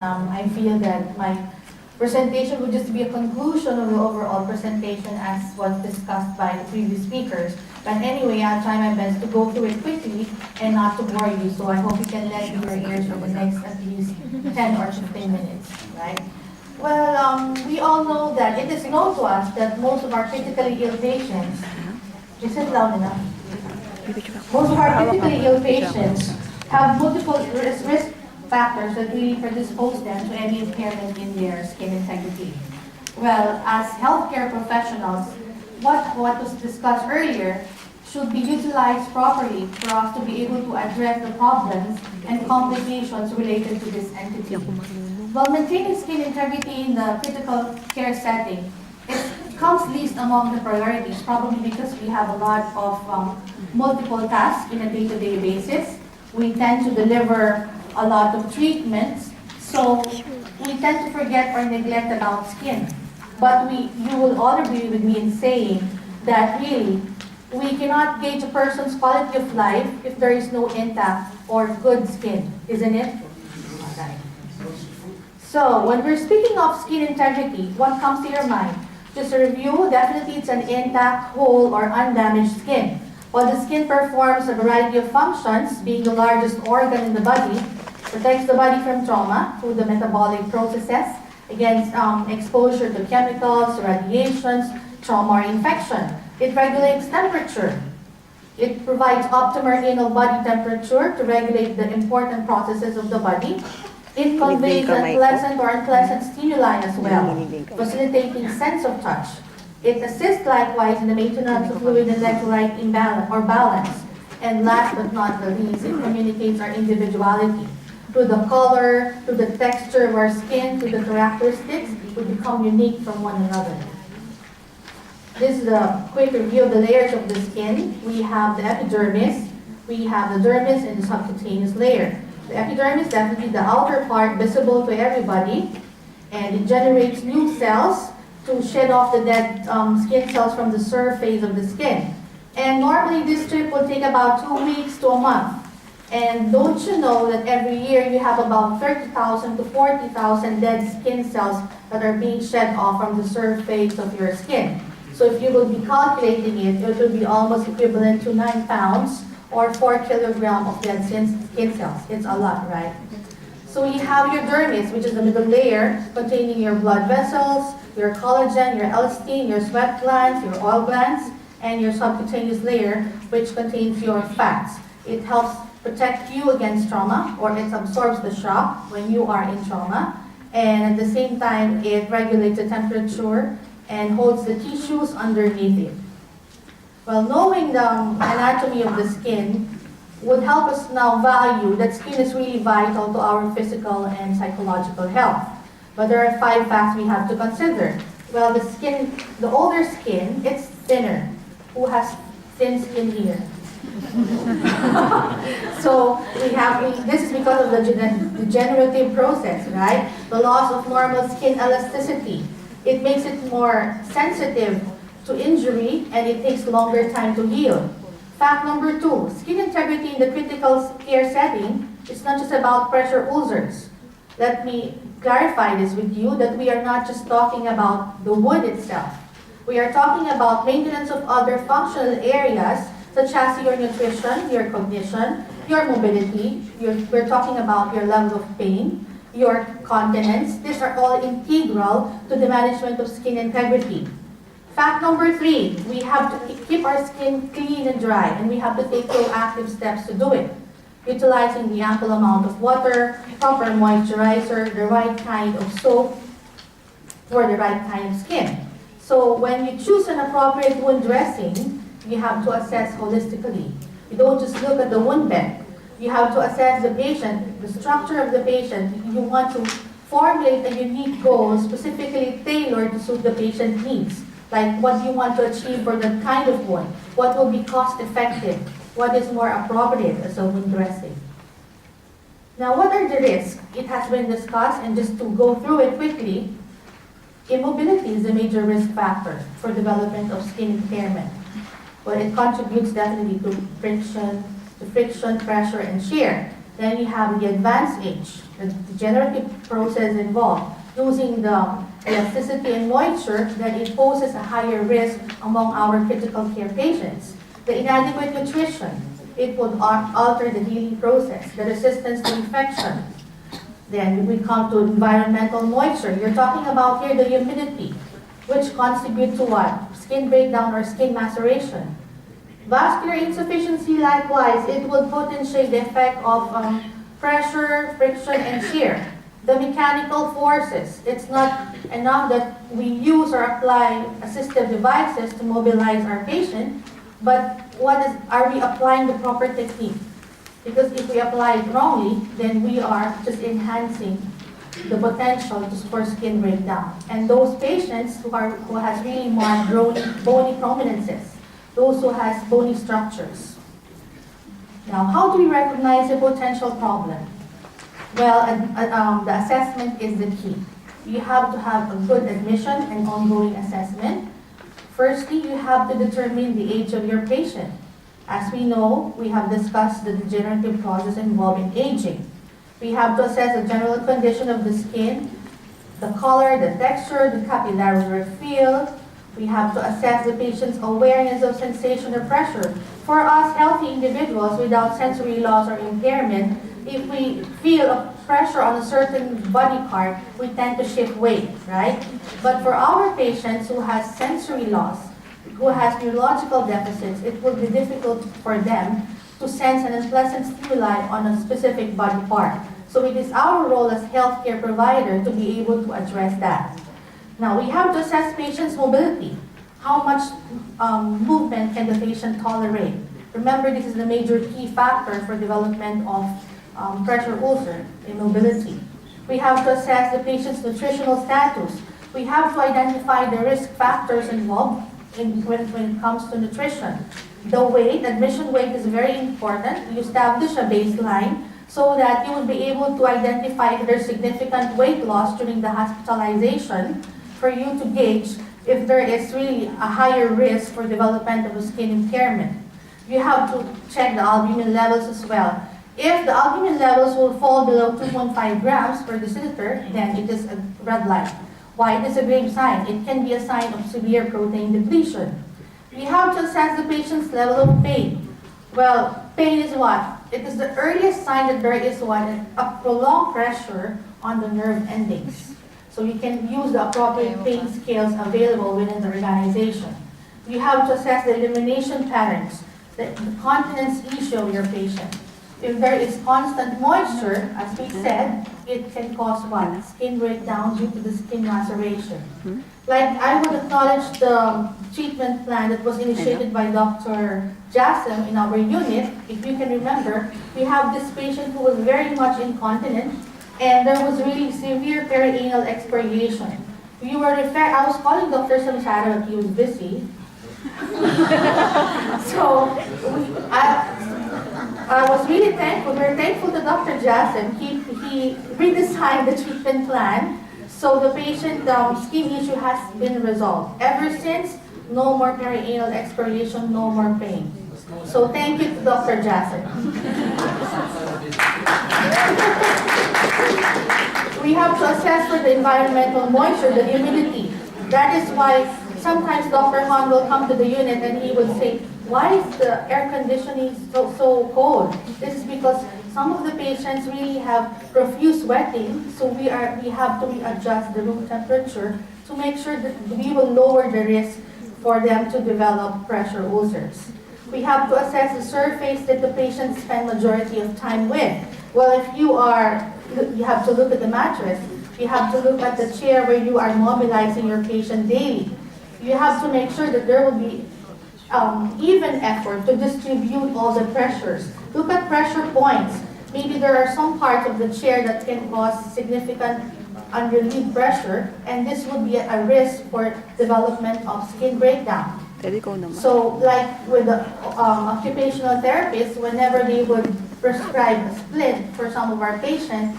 I feel that my presentation would just be a conclusion of the overall presentation as was discussed by the previous speakers. But anyway, I'll try my best to go through it quickly and not to bore you. So I hope you can lend your ears for the next at least 10 or 15 minutes, right? Well, we all know that it is known to us that most of our critically ill patients, is it loud enough? Most of our critically ill patients have multiple risk factors that really predispose them to any impairment in their skin integrity. Well, as healthcare professionals, what was discussed earlier should be utilized properly for us to be able to address the problems and complications related to this entity. While maintaining skin integrity in the critical care setting, it comes least among the priorities, probably because we have a lot of multiple tasks in a day-to-day basis. We tend to deliver a lot of treatments, so we tend to forget or neglect about skin. But you will all agree with me in saying that really, we cannot gauge a person's quality of life if there is no intact or good skin, isn't it? Okay. So when we're speaking of skin integrity, what comes to your mind? Just a review, definitely it's an intact, whole, or undamaged skin. While the skin performs a variety of functions, being the largest organ in the body, protects the body from trauma through the metabolic processes, against exposure to chemicals, radiations, trauma, or infection. It regulates temperature. It provides optimal inner body temperature to regulate the important processes of the body. It conveys a pleasant or unpleasant stimuli as well, facilitating sense of touch. It assists likewise in the maintenance of fluid and electrolyte imbalance or balance. And last but not the least, it communicates our individuality. Through the color, through the texture of our skin, through the characteristics, we become unique from one another. This is a quick review of the layers of the skin. We have the epidermis, we have the dermis, and the subcutaneous layer. The epidermis, definitely the outer part visible to everybody, and it generates new cells to shed off the dead skin cells from the surface of the skin. And normally this trip will take about 2 weeks to a month. And don't you know that every year you have about 30,000 to 40,000 dead skin cells that are being shed off from the surface of your skin. So if you will be calculating it, it will be almost equivalent to 9 pounds or 4 kilograms of dead skin cells. It's a lot, right? So you have your dermis, which is the middle layer containing your blood vessels, your collagen, your elastin, your sweat glands, your oil glands, and your subcutaneous layer, which contains your fats. It helps protect you against trauma, or it absorbs the shock when you are in trauma. And at the same time, it regulates the temperature and holds the tissues underneath it. Well, knowing the anatomy of the skin would help us now value that skin is really vital to our physical and psychological health. But there are 5 facts we have to consider. Well, the older skin, it's thinner. Who has thin skin here? So this is because of the degenerative process, right? The loss of normal skin elasticity. It makes it more sensitive to injury, and it takes longer time to heal. Fact number 2, skin integrity in the critical care setting is not just about pressure ulcers. Let me clarify this with you, that we are not just talking about the wound itself. We are talking about maintenance of other functional areas such as your nutrition, your cognition, your mobility. We're talking about your level of pain, your continence. These are all integral to the management of skin integrity. Fact number 3, we have to keep our skin clean and dry, and we have to take proactive steps to do it. Utilizing the ample amount of water, proper moisturizer, the right kind of soap for the right kind of skin. So when you choose an appropriate wound dressing, you have to assess holistically. You don't just look at the wound bed. You have to assess the patient, the structure of the patient. You want to formulate a unique goal specifically tailored to suit the patient's needs. Like, what do you want to achieve for that kind of wound? What will be cost effective? What is more appropriate as a wound dressing? Now, what are the risks? It has been discussed, and just to go through it quickly, immobility is a major risk factor for development of skin impairment. Well, it contributes definitely to friction, pressure, and shear. Then we have the advanced age, the degenerative process involved, losing the elasticity and moisture, that it poses a higher risk among our critical care patients. The inadequate nutrition, it would alter the healing process, the resistance to infection. Then we come to environmental moisture. You're talking about here the humidity, which contribute to what? Skin breakdown or skin maceration. Vascular insufficiency, likewise, it would potentiate the effect of pressure, friction, and shear. The mechanical forces, it's not enough that we use or apply assistive devices to mobilize our patient, but are we applying the proper technique? Because if we apply it wrongly, then we are just enhancing the potential for skin breakdown. And those patients who has really marked bony prominences, those who has bony structures. Now, how do we recognize a potential problem? Well, the assessment is the key. You have to have a good admission and ongoing assessment. Firstly, you have to determine the age of your patient. As we know, we have discussed the degenerative process involved in aging. We have to assess the general condition of the skin, the color, the texture, the capillary feel. We have to assess the patient's awareness of sensation or pressure. For us healthy individuals without sensory loss or impairment, if we feel a pressure on a certain body part, we tend to shift weight, right? But for our patients who has sensory loss, who has neurological deficits, it will be difficult for them to sense an unpleasant stimuli on a specific body part. So it is our role as healthcare provider to be able to address that. Now, we have to assess patient's mobility. How much movement can the patient tolerate? Remember, this is the major key factor for development of pressure ulcer, immobility. We have to assess the patient's nutritional status. We have to identify the risk factors involved when it comes to nutrition. The weight, admission weight is very important. You establish a baseline so that you will be able to identify if there's significant weight loss during the hospitalization for you to gauge if there is really a higher risk for development of a skin impairment. You have to check the albumin levels as well. If the albumin levels will fall below 2.5 grams per deciliter, then it is a red light. Why? It is a grave sign. It can be a sign of severe protein depletion. We have to assess the patient's level of pain. Well, pain is what? It is the earliest sign that there is what? A prolonged pressure on the nerve endings. So you can use the appropriate pain scales available within the organization. You have to assess the elimination patterns, the continence issue of your patient. If there is constant moisture, as we said, it can cause what? Skin breakdown due to the skin maceration. Like I would acknowledge the treatment plan that was initiated by Dr. Jassem in our unit. If you can remember, we have this patient who was very much incontinent and there was really severe perianal excoriation. We were I was calling Dr. Samsara, but he was busy. So I was really thankful. We're thankful to Dr. Jassem. He redesigned the treatment plan, so the patient skin issue has been resolved. Ever since, no more perianal excoriation, no more pain. So thank you to Dr. Jassem. We have to assess for the environmental moisture, the humidity. That is why sometimes Dr. Han will come to the unit and he would say, why is the air conditioning so cold? This is because some of the patients really have profuse sweating, so we have to readjust the room temperature to make sure that we will lower the risk for them to develop pressure ulcers. We have to assess the surface that the patient spend majority of time with. Well, if you have to look at the mattress, you have to look at the chair where you are mobilizing your patient daily. You have to make sure that there will be even effort to distribute all the pressures. Look at pressure points. Maybe there are some parts of the chair that can cause significant unrelieved pressure, and this would be a risk for development of skin breakdown. So like with the occupational therapists, whenever they would prescribe a splint for some of our patients,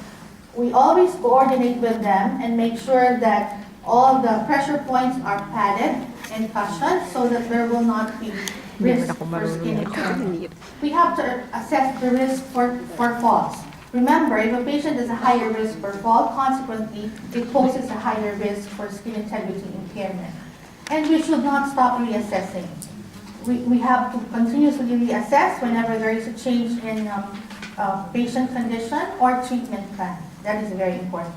we always coordinate with them and make sure that all the pressure points are padded and cushioned so that there will not be risk for skin impairment. We have to assess the risk for falls. Remember, if a patient is a higher risk for fall, consequently, it poses a higher risk for skin integrity impairment. And we should not stop reassessing. We have to continuously reassess whenever there is a change in patient condition or treatment plan. That is very important.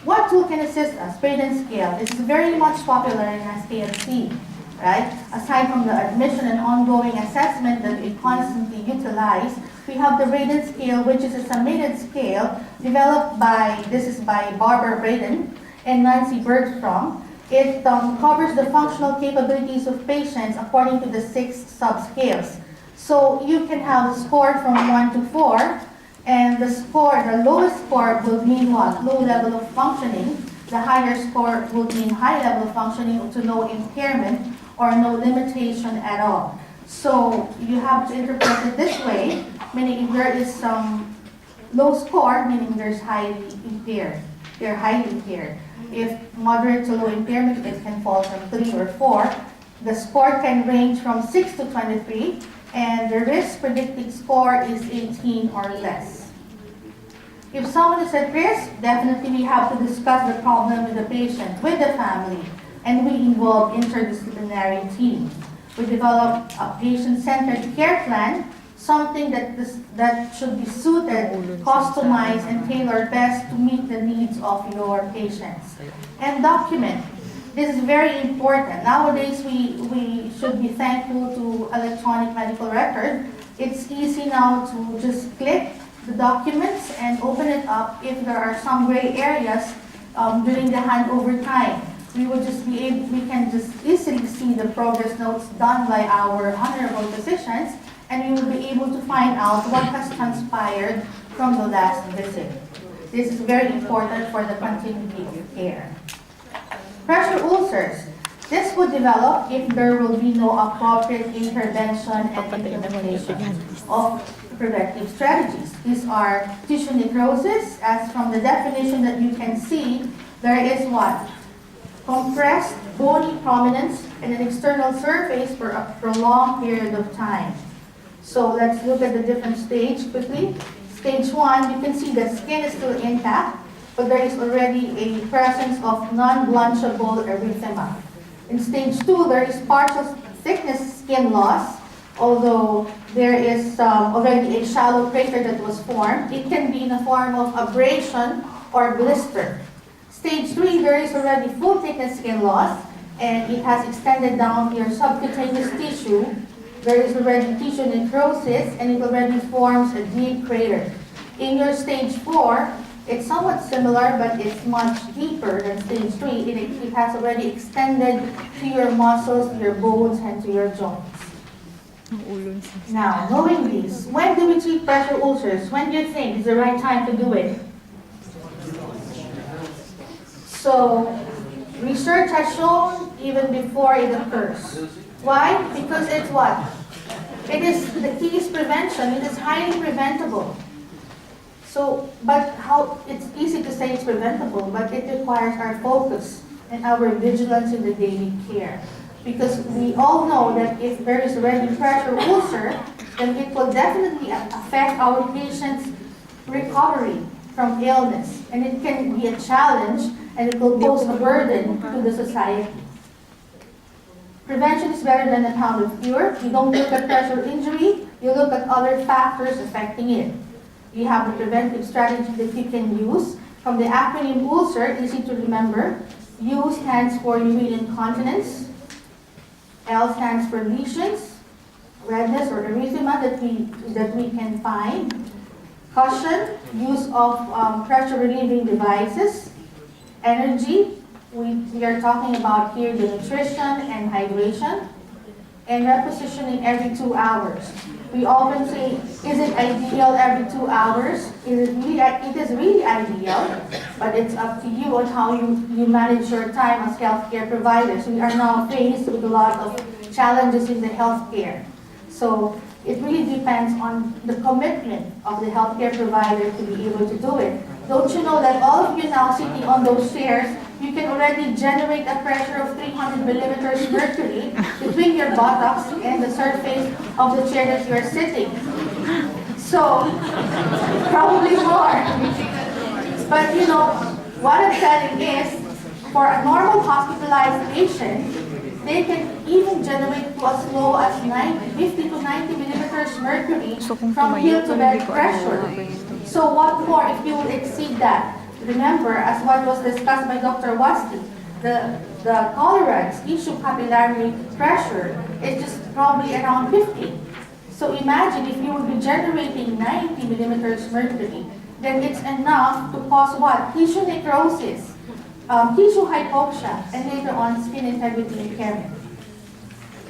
What tool can assist us? Braden scale. This is very much popular in SKFC, right? Aside from the admission and ongoing assessment that we constantly utilize, we have the Braden scale, which is a summated scale developed by, this is by Barbara Braden and Nancy Bergstrom. It covers the functional capabilities of patients according to the 6 subscales. So you can have a score from 1 to 4, and the lowest score will mean what? Low level of functioning. The higher score will mean high level of functioning to no impairment or no limitation at all. So you have to interpret it this way, meaning if there is some low score, meaning there's highly impaired. They're highly impaired. If moderate to low impairment, it can fall from 3 or 4. The score can range from 6 to 23, and the risk predicted score is 18 or less. If someone is at risk, definitely we have to discuss the problem with the patient, with the family, and we involve interdisciplinary teams. We develop a patient-centered care plan, something that should be suited, customized, and tailored best to meet the needs of your patients. And document. This is very important. Nowadays, we should be thankful to electronic medical record. It's easy now to just click the documents and open it up if there are some gray areas during the handover time. We can just easily see the progress notes done by our honorable physicians, and we will be able to find out what has transpired from the last visit. This is very important for the continuity of care. Pressure ulcers. This would develop if there will be no appropriate intervention and implementation of preventive strategies. These are tissue necrosis, as from the definition that you can see, there is what? Compressed bony prominence and an external surface for a prolonged period of time. So let's look at the different stage quickly. Stage 1, you can see the skin is still intact, but there is already a presence of non-blanchable erythema. In stage 2, there is partial thickness skin loss, although there is already a shallow crater that was formed. It can be in the form of abrasion or blister. Stage 3, there is already full thickness skin loss, and it has extended down to your subcutaneous tissue. There is already tissue necrosis, and it already forms a deep crater. In your stage 4, it's somewhat similar, but it's much deeper than stage 3. It has already extended to your muscles, to your bones, and to your joints. Now, knowing this, when do we treat pressure ulcers? When do you think is the right time to do it? So, research has shown even before it occurs. Why? Because it's what? The key is prevention. It is highly preventable. So, but it's easy to say it's preventable, but it requires our focus and our vigilance in the daily care. Because we all know that if there is already pressure ulcer, then it will definitely affect our patient's recovery from illness. And it can be a challenge, and it will pose a burden to the society. Prevention is better than a pound of cure. You don't look at pressure injury, you look at other factors affecting it. You have the preventive strategy that you can use. From the acronym ulcer, easy to remember. U stands for urine incontinence. L stands for lesions, redness or erythema that we can find. Caution, use of pressure relieving devices. Energy, we are talking about here the nutrition and hydration. And repositioning every 2 hours. We often say, is it ideal every 2 hours? It is really ideal, but it's up to you on how you manage your time as healthcare providers. We are now faced with a lot of challenges in the healthcare. So it really depends on the commitment of the healthcare provider to be able to do it. Don't you know that all of you now sitting on those chairs, you can already generate a pressure of 300 millimeters mercury between your buttocks and the surface of the chair that you are sitting. So, probably more. But you know, what I'm telling is, for a normal hospitalized patient, they can even generate to as low as 50 to 90 millimeters mercury from heel to bed pressure. So what more if you will exceed that? Remember, as what was discussed by Dr. Wasti, the tolerance tissue capillary pressure is just probably around 50. So imagine if you will be generating 90 millimeters mercury, then it's enough to cause what? Tissue necrosis, tissue hypoxia, and later on skin integrity impairment.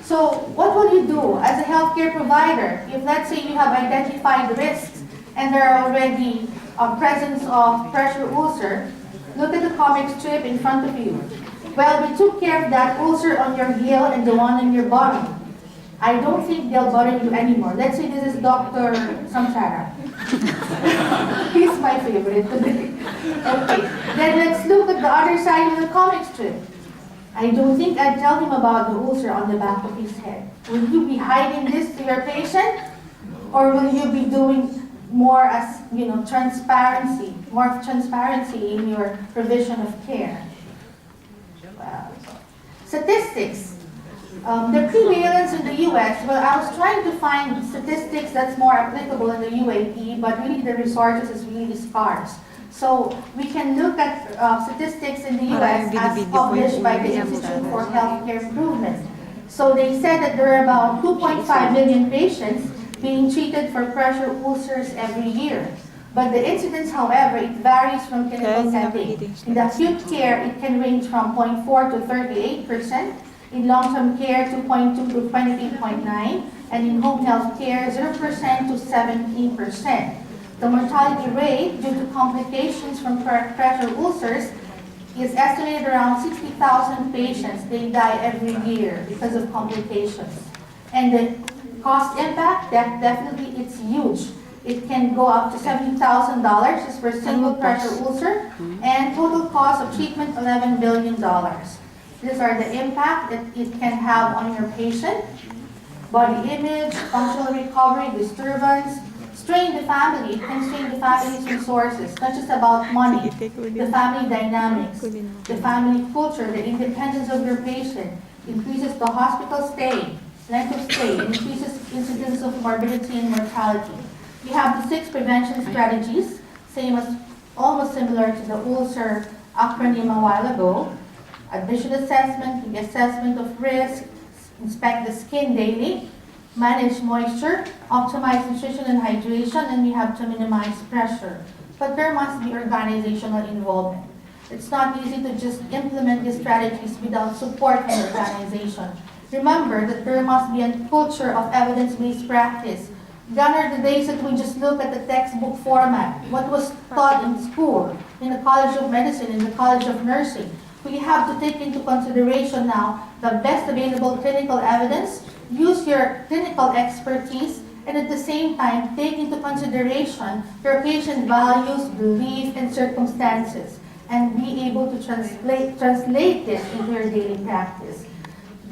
So what will you do as a healthcare provider if, let's say, you have identified risks and there are already presence of pressure ulcer? Look at the comic strip in front of you. Well, we took care of that ulcer on your heel and the one on your bottom. I don't think they'll bother you anymore. Let's say this is Dr. Samsara. He's my favorite today. Okay, then let's look at the other side of the comic strip. I don't think I'd tell him about the ulcer on the back of his head. Will you be hiding this to your patient? Or will you be doing more as, transparency, more of transparency in your provision of care? Well, statistics. The prevalence in the US, well, I was trying to find statistics that's more applicable in the UAE, but really the resources is really scarce. So we can look at statistics in the US as published by the Institute for Healthcare Improvement. So they said that there are about 2.5 million patients being treated for pressure ulcers every year. But the incidence, however, it varies from clinical setting. In the acute care, it can range from 0.4 to 38%. In long-term care, 2.2 to 28.9%. And in home health care, 0% to 17%. The mortality rate due to complications from pressure ulcers is estimated around 60,000 patients. They die every year because of complications. And the cost impact, definitely it's huge. It can go up to $70,000 just for a single pressure ulcer, and total cost of treatment, $11 billion. These are the impact that it can have on your patient: body image, functional recovery, disturbance, strain the family. It can strain the family's resources, not just about money, the family dynamics, the family culture, the independence of your patient, increases the hospital stay, length of stay, increases incidence of morbidity and mortality. We have the 6 prevention strategies, almost similar to the ulcer acronym a while ago. Admission assessment, the assessment of risk, inspect the skin daily, manage moisture, optimize nutrition and hydration, and we have to minimize pressure. But there must be organizational involvement. It's not easy to just implement these strategies without support from the organization. Remember that there must be a culture of evidence-based practice. Gone are the days that we just look at the textbook format, what was taught in school, in the College of Medicine, in the College of Nursing. We have to take into consideration now the best available clinical evidence, use your clinical expertise, and at the same time, take into consideration your patient values, beliefs, and circumstances, and be able to translate this into your daily practice.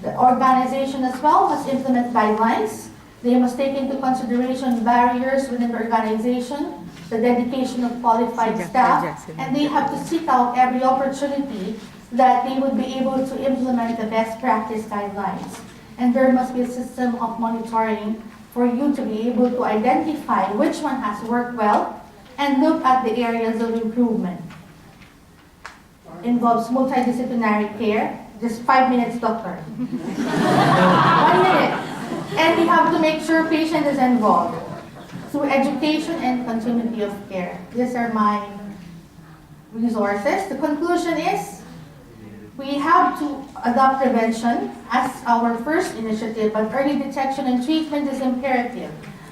The organization as well must implement guidelines. They must take into consideration barriers within the organization, the dedication of qualified staff, and they have to seek out every opportunity that they would be able to implement the best practice guidelines. And there must be a system of monitoring for you to be able to identify which one has worked well and look at the areas of improvement. Involves multidisciplinary care. Just 5 minutes, doctor. 1 minute. And we have to make sure patient is involved through education and continuity of care. These are my resources. The conclusion is, we have to adopt prevention as our first initiative, but early detection and treatment is imperative.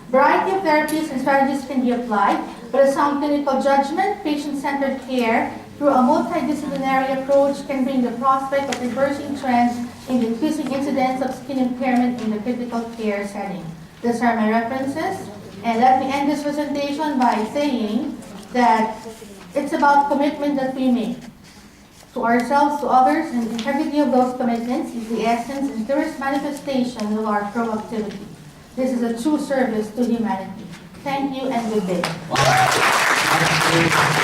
Variety of therapies and strategies can be applied, but a sound clinical judgment, patient-centered care through a multidisciplinary approach can bring the prospect of reversing trends in the increasing incidence of skin impairment in the critical care setting. These are my references, and let me end this presentation by saying that it's about commitment that we make to ourselves, to others, and the integrity of those commitments is the essence and clearest manifestation of our proactivity. This is a true service to humanity. Thank you and good day. Wow.